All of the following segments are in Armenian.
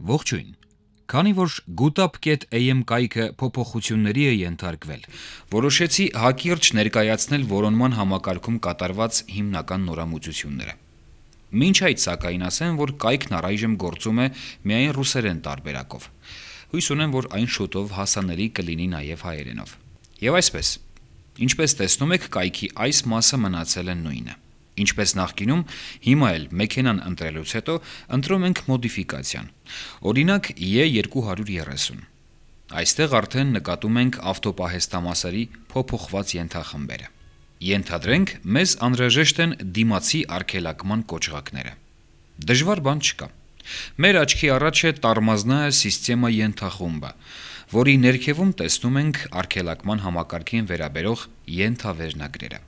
Ողջույն։ Քանի որ gutap.am կայքը փոփոխությունների է ենթարկվել, որոշեցի հակիրճ ներկայացնել որոնման համակարգում կատարված հիմնական նորամուծությունները։ Մինչ այդ սակայն ասեմ, որ կայքն առայժմ գործում է միայն ռուսերեն տարբերակով։ Հույս ունեմ, որ այն շուտով հասանելի կլինի նաև հայերենով։ Եվ այսպես, ինչպես տեսնում եք, կայքի այս մասը մնացել է նույնը։ Ինչպես նախկինում, հիմա էլ մեքենան ընտրելուց հետո ընտրում ենք մոդիֆիկացիան։ Օրինակ E230։ Այստեղ արդեն նկատում ենք ավտոպահեստամասերի փոփոխված ենթախմբերը։ Ենթադրենք, մեզ անհրաժեշտ են դիմացի արգելակման կոճղակները։ Դժվար բան չկա։ Մեր աչքի առաջ է տարմազնայա սիստեմա ենթախումբը, որի ներքևում տեսնում ենք արգելակման համակարգին վերաբերող ենթավերնագրերը։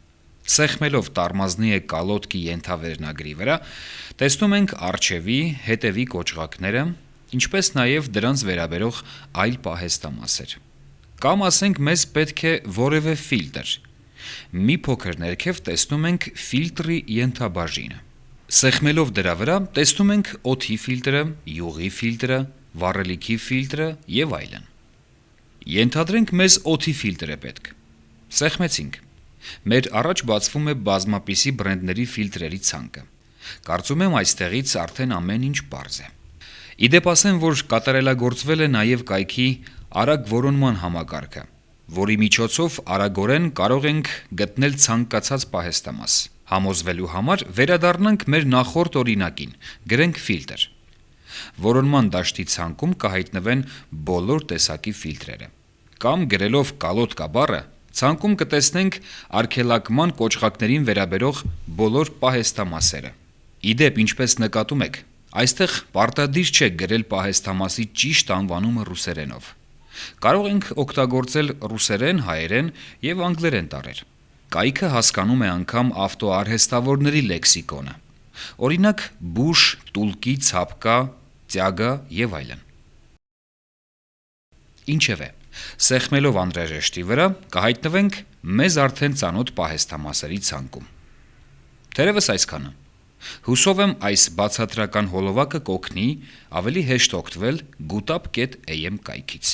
Սեղմելով տարմազնի կալոտկի ենթավերնագրի վրա, տեսնում ենք առջևի, հետևի կոճղակները, ինչպես նաև դրանց վերաբերող այլ պահեստամասեր։ Կամ ասենք, մեզ պետք է որևէ ֆիլտր։ Մի փոքր ներքև տեսնում ենք ֆիլտրի ենթաբաժինը։ Սեղմելով դրա վրա, տեսնում ենք օդի ֆիլտրը, յուղի ֆիլտրը, վառելիքի ֆիլտրը եւ այլն։ Ենթադրենք, մեզ օդի ֆիլտր է պետք։ Սեղմեցինք։ Մեր առաջ բացվում է բազմապիսի բրենդների ֆիլտրերի ցանկը։ Կարծում եմ, այստեղից արդեն ամեն ինչ պարզ է։ Իդեպ ասեմ, որ կատարելագործվել է նաև կայքի արագ որոնման համակարգը, որի միջոցով արագորեն կարող ենք գտնել ցանկացած պահեստամաս։ Համոզվելու համար վերադառնանք մեր նախորդ օրինակին, գրենք ֆիլտր։ Որոնման դաշտի ցանկում կհայտնվեն բոլոր տեսակի ֆիլտրերը։ Կամ գրելով կալոտկա բառը, ցանկում կտեսնենք արգելակման կոճղակներին վերաբերող բոլոր պահեստամասերը։ Իդեպ, ինչպես նկատում եք, այստեղ պարտադիր չէ գրել պահեստամասի ճիշտ անվանումը ռուսերենով։ Կարող ենք օգտագործել ռուսերեն, հայերեն եւ անգլերեն տառեր։ Կայքը հասկանում է անգամ ավտոարհեստավորների լեքսիկոնը։ Օրինակ՝ բուշ, տուլկի, ցապկա, տյագա եւ այլն։ Ինչևէ, սեղմելով անհրաժեշտի վրա կհայտնվենք մեզ արդեն ծանոթ պահեստամասերի ցանկում։ Թերևս այսքանը։ Հուսով եմ, այս բացատրական հոլովակը կօգնի ավելի հեշտ օգտվել gutap.am կայքից։